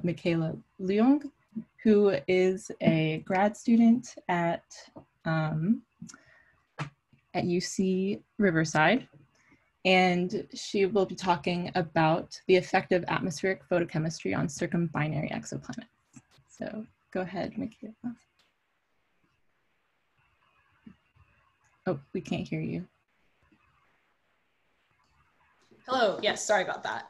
Michaela Leung, who is a grad student at UC Riverside. And she will be talking about the effect of atmospheric photochemistry on circumbinary exoplanets. So go ahead, Michaela. Oh, we can't hear you. Hello, yes, sorry about that.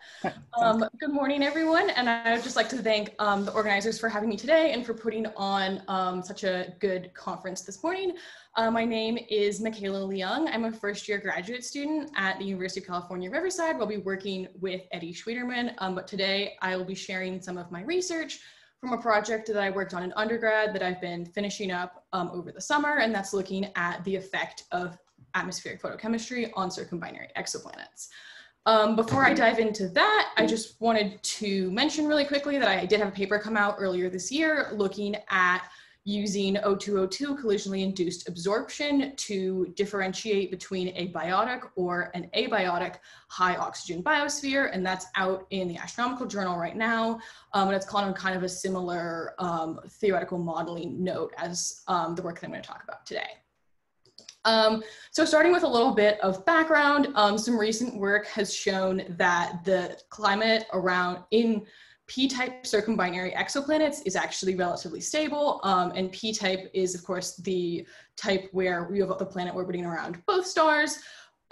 Good morning, everyone. And I would just like to thank the organizers for having me today and for putting on such a good conference this morning. My name is Michaela Leung. I'm a first-year graduate student at the University of California, Riverside. We'll be working with Eddie Schwederman, but today I will be sharing some of my research from a project that I worked on in undergrad that I've been finishing up over the summer, and that's looking at the effect of atmospheric photochemistry on circumbinary exoplanets. Before I dive into that, I just wanted to mention really quickly that I did have a paper come out earlier this year looking at using O2O2 collisionally induced absorption to differentiate between a biotic or an abiotic high oxygen biosphere, and that's out in the Astronomical Journal right now. And it's on kind of a similar theoretical modeling note as the work that I'm going to talk about today. So starting with a little bit of background, some recent work has shown that the climate around in P-type circumbinary exoplanets is actually relatively stable. And P-type is, of course, the type where we have the planet orbiting around both stars.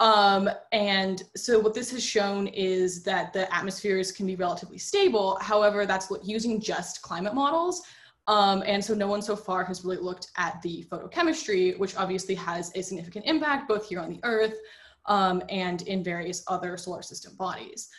And so what this has shown is that the atmospheres can be relatively stable. However, that's using just climate models. And so no one so far has really looked at the photochemistry, which obviously has a significant impact both here on the Earth and in various other solar system bodies.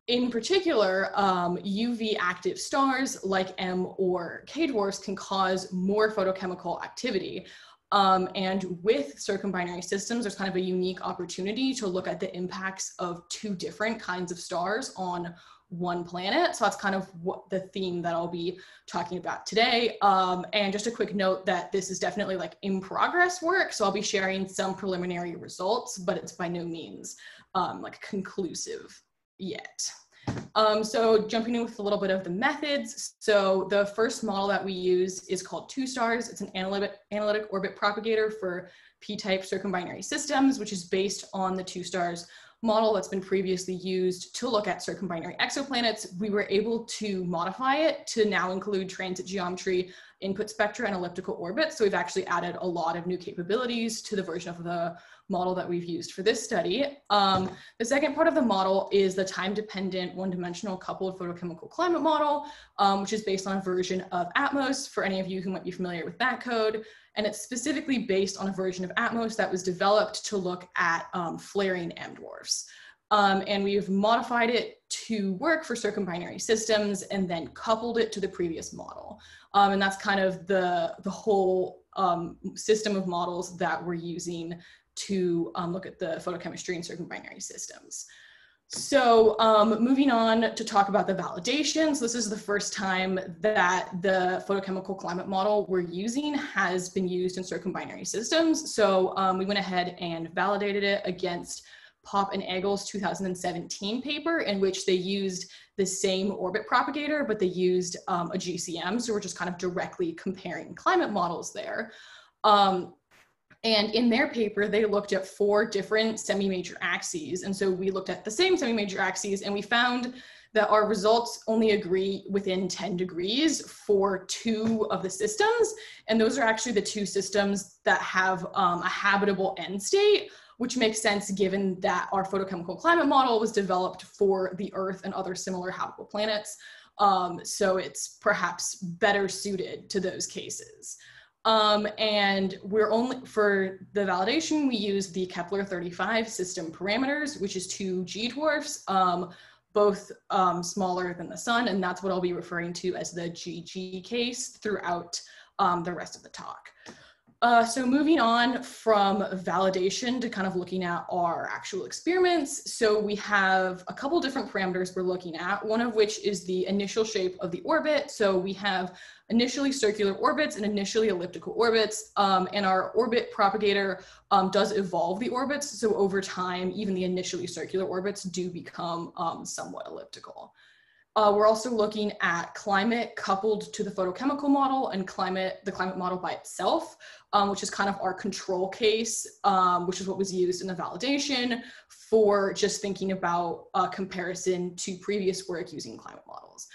In particular, UV active stars like M or K dwarfs can cause more photochemical activity. And with circumbinary systems, there's kind of a unique opportunity to look at the impacts of two different kinds of stars on one planet. So that's kind of what the theme that I'll be talking about today. And just a quick note that this is definitely like in progress work. So I'll be sharing some preliminary results, but it's by no means like conclusive yet. So jumping in with a little bit of the methods. So the first model that we use is called 2STARS. It's an analytic orbit propagator for P-type circumbinary systems, which is based on the 2STARS model that's been previously used to look at circumbinary exoplanets. We were able to modify it to now include transit geometry, input spectra, and elliptical orbits. So we've actually added a lot of new capabilities to the version of the model that we've used for this study. The second part of the model is the time-dependent one-dimensional coupled photochemical climate model, which is based on a version of Atmos, for any of you who might be familiar with that code. And it's specifically based on a version of Atmos that was developed to look at flaring M dwarfs. And we've modified it to work for circumbinary systems and then coupled it to the previous model. And that's kind of the whole system of models that we're using to look at the photochemistry in circumbinary systems. So moving on to talk about the validations, this is the first time that the photochemical climate model we're using has been used in circumbinary systems. So we went ahead and validated it against Popp and Eggle's 2017 paper, in which they used the same orbit propagator, but they used a GCM. So we're just kind of directly comparing climate models there. And in their paper, they looked at 4 different semi-major axes. And so we looked at the same semi-major axes, and we found that our results only agree within 10 degrees for 2 of the systems. And those are actually the 2 systems that have a habitable end state, which makes sense given that our photochemical climate model was developed for the Earth and other similar habitable planets. So it's perhaps better suited to those cases. And we're only, for the validation, we use the Kepler-35 system parameters, which is 2 G dwarfs, both smaller than the sun, and that's what I'll be referring to as the GG case throughout the rest of the talk. So moving on from validation to kind of looking at our actual experiments. So we have a couple different parameters we're looking at, one of which is the initial shape of the orbit. So we have initially circular orbits and initially elliptical orbits, and our orbit propagator does evolve the orbits. So over time, even the initially circular orbits do become somewhat elliptical. We're also looking at climate coupled to the photochemical model and the climate model by itself, which is kind of our control case, which is what was used in the validation for just thinking about comparison to previous work using climate models.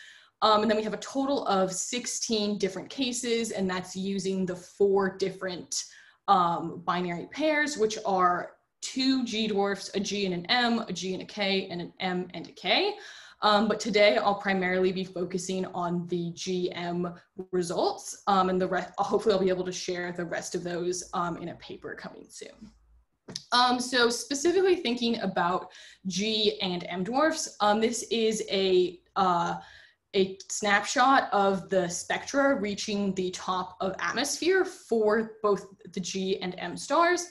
And then we have a total of 16 different cases, and that's using the 4 different binary pairs, which are 2 G dwarfs, a G and an M, a G and a K, and an M and a K. But today I'll primarily be focusing on the GM results, and the rest, hopefully I'll be able to share the rest of those in a paper coming soon. So specifically thinking about G and M dwarfs, this is a snapshot of the spectra reaching the top of atmosphere for both the G and M stars.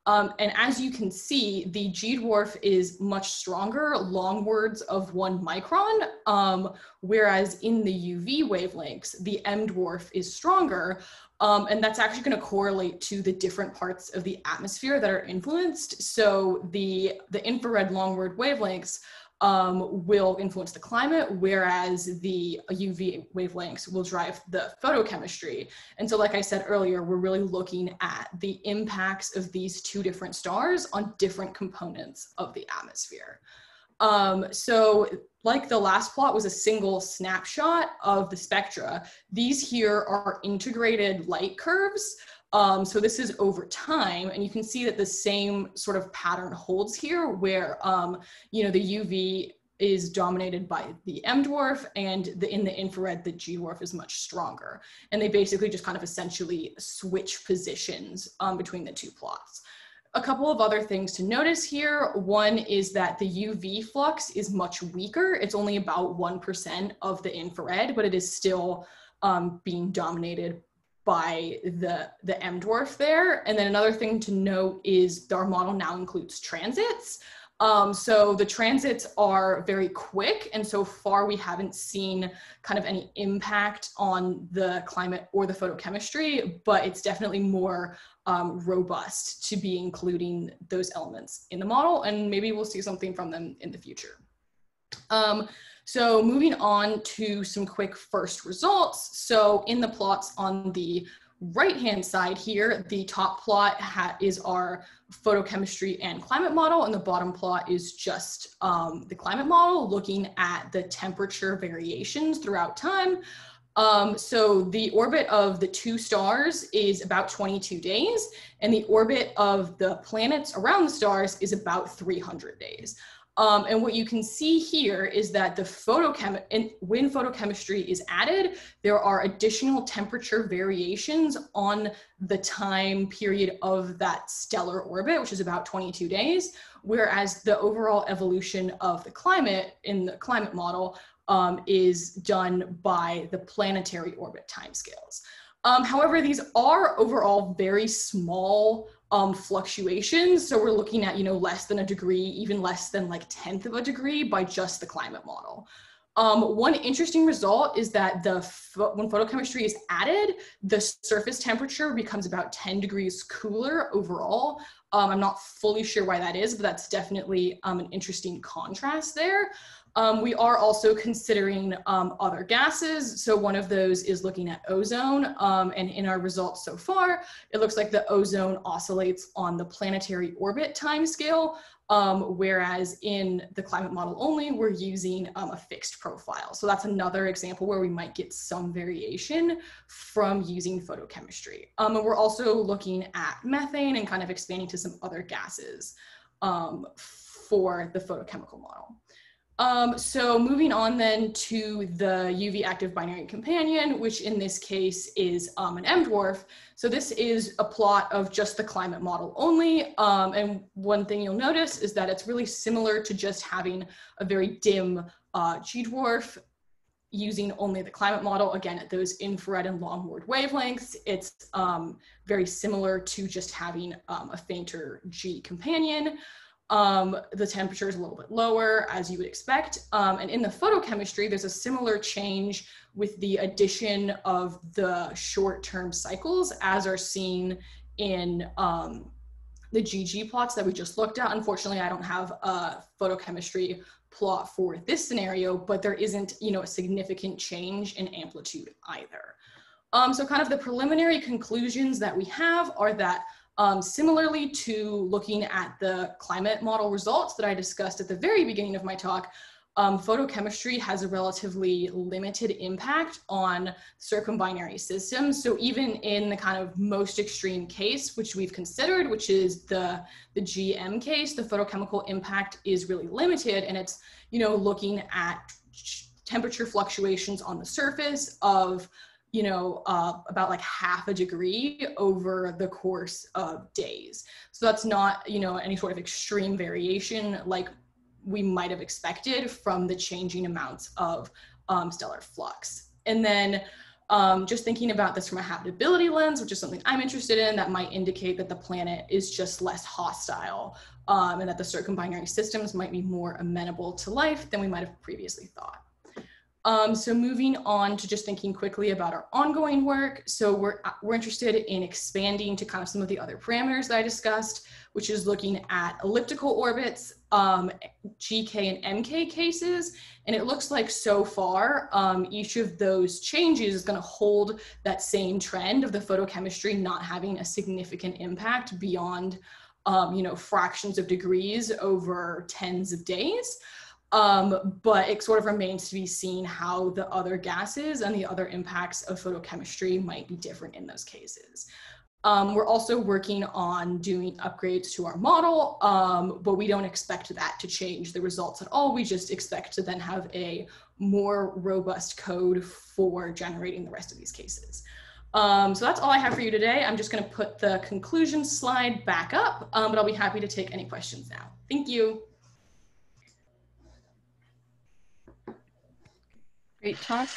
And as you can see, the G dwarf is much stronger, longwards of 1 micron, whereas in the UV wavelengths, the M dwarf is stronger. And that's actually going to correlate to the different parts of the atmosphere that are influenced. So the infrared longward wavelengths will influence the climate, whereas the UV wavelengths will drive the photochemistry. And so, like I said earlier, we're really looking at the impacts of these 2 different stars on different components of the atmosphere. So like the last plot was a single snapshot of the spectra, these here are integrated light curves. So this is over time, and you can see that the same sort of pattern holds here where, you know, the UV is dominated by the M dwarf, and in the infrared, the G dwarf is much stronger. And they basically just kind of essentially switch positions between the 2 plots. A couple of other things to notice here. One is that the UV flux is much weaker. It's only about 1% of the infrared, but it is still being dominated by the M dwarf there. And then another thing to note is our model now includes transits. So the transits are very quick, and so far we haven't seen kind of any impact on the climate or the photochemistry, but it's definitely more robust to be including those elements in the model, and maybe we'll see something from them in the future. So moving on to some quick first results. So in the plots on the right-hand side here, the top plot is our photochemistry and climate model, and the bottom plot is just the climate model looking at the temperature variations throughout time. So the orbit of the 2 stars is about 22 days, and the orbit of the planets around the stars is about 300 days. And what you can see here is that when photochemistry is added, there are additional temperature variations on the time period of that stellar orbit, which is about 22 days, whereas the overall evolution of the climate in the climate model is done by the planetary orbit timescales. However, these are overall very small fluctuations. So we're looking at, you know, less than a degree, even less than like 1/10 of a degree by just the climate model. One interesting result is that when photochemistry is added, the surface temperature becomes about 10 degrees cooler overall. I'm not fully sure why that is, but that's definitely an interesting contrast there. We are also considering other gases. So one of those is looking at ozone. And in our results so far, it looks like the ozone oscillates on the planetary orbit timescale, whereas in the climate model only, we're using a fixed profile. So that's another example where we might get some variation from using photochemistry. And we're also looking at methane and kind of expanding to some other gases for the photochemical model. So moving on then to the UV active binary companion, which in this case is an M dwarf. So this is a plot of just the climate model only. And one thing you'll notice is that it's really similar to just having a very dim G dwarf using only the climate model. Again, at those infrared and longward wavelengths, it's very similar to just having a fainter G companion. The temperature is a little bit lower, as you would expect. And in the photochemistry, there's a similar change with the addition of the short-term cycles, as are seen in the GG plots that we just looked at. Unfortunately, I don't have a photochemistry plot for this scenario, but there isn't, you know, a significant change in amplitude either. So kind of the preliminary conclusions that we have are that similarly to looking at the climate model results that I discussed at the very beginning of my talk, photochemistry has a relatively limited impact on circumbinary systems. So even in the kind of most extreme case, which we've considered, which is the GM case, the photochemical impact is really limited. And it's, you know, looking at temperature fluctuations on the surface of, you know, about like half a degree over the course of days. So that's not, you know, any sort of extreme variation like we might have expected from the changing amounts of stellar flux. And then just thinking about this from a habitability lens, which is something I'm interested in, that might indicate that the planet is just less hostile and that the circumbinary systems might be more amenable to life than we might have previously thought. So moving on to just thinking quickly about our ongoing work. So we're interested in expanding to kind of some of the other parameters that I discussed, which is looking at elliptical orbits, GK and MK cases. And it looks like so far, each of those changes is going to hold that same trend of the photochemistry not having a significant impact beyond, you know, fractions of degrees over tens of days. But it sort of remains to be seen how the other gases and the other impacts of photochemistry might be different in those cases. We're also working on doing upgrades to our model, but we don't expect that to change the results at all. We just expect to then have a more robust code for generating the rest of these cases. So that's all I have for you today. I'm just going to put the conclusion slide back up, but I'll be happy to take any questions now. Thank you. Great talk.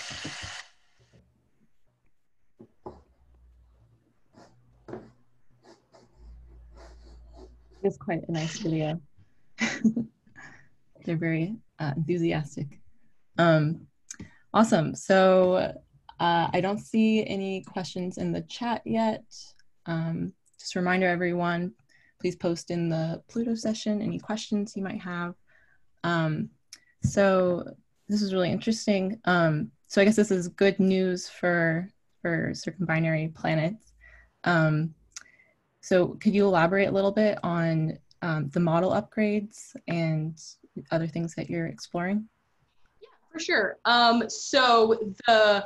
It's quite a nice video. They're very enthusiastic. Awesome. So I don't see any questions in the chat yet. Just a reminder, everyone, please post in the Pluto session any questions you might have. So this is really interesting. So I guess this is good news for circumbinary planets. So could you elaborate a little bit on the model upgrades and other things that you're exploring? Yeah, for sure. So the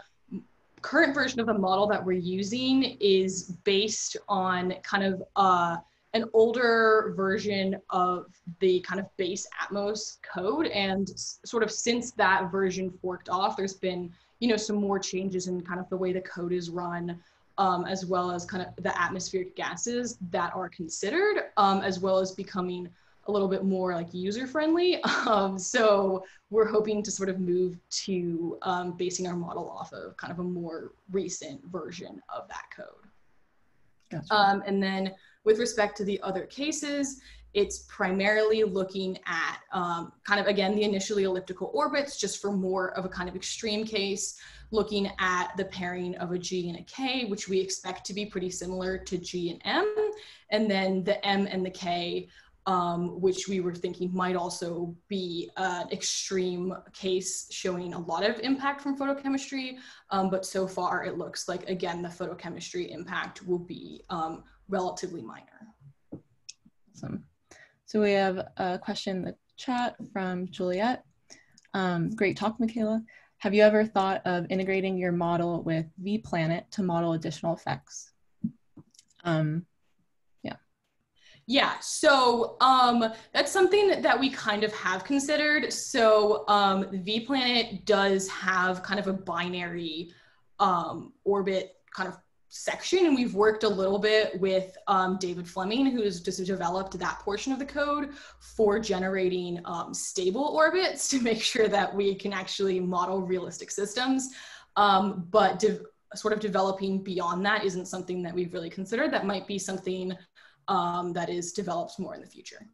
current version of the model that we're using is based on kind of an older version of the kind of base Atmos code. And sort of since that version forked off, there's been, you know, some more changes in kind of the way the code is run, as well as kind of the atmospheric gases that are considered, as well as becoming a little bit more like user-friendly. So we're hoping to sort of move to basing our model off of kind of a more recent version of that code. Gotcha. And then with respect to the other cases, it's primarily looking at kind of, again, the initially elliptical orbits, just for more of a kind of extreme case, looking at the pairing of a G and a K, which we expect to be pretty similar to G and M, and then the M and the K, which we were thinking might also be an extreme case showing a lot of impact from photochemistry. But so far it looks like, again, the photochemistry impact will be relatively minor. Awesome. So we have a question in the chat from Juliet. Great talk, Michaela. Have you ever thought of integrating your model with vPlanet to model additional effects? Yeah, so that's something that we kind of have considered. So vPlanet does have kind of a binary orbit kind of section, and we've worked a little bit with David Fleming, who's just developed that portion of the code for generating stable orbits to make sure that we can actually model realistic systems. But sort of developing beyond that isn't something that we've really considered. That might be something that is developed more in the future.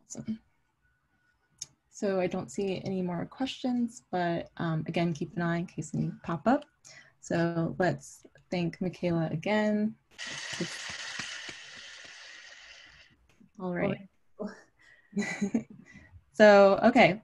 Awesome. So I don't see any more questions, but again, keep an eye in case any pop up. So let's thank Michaela again. All right. So, okay.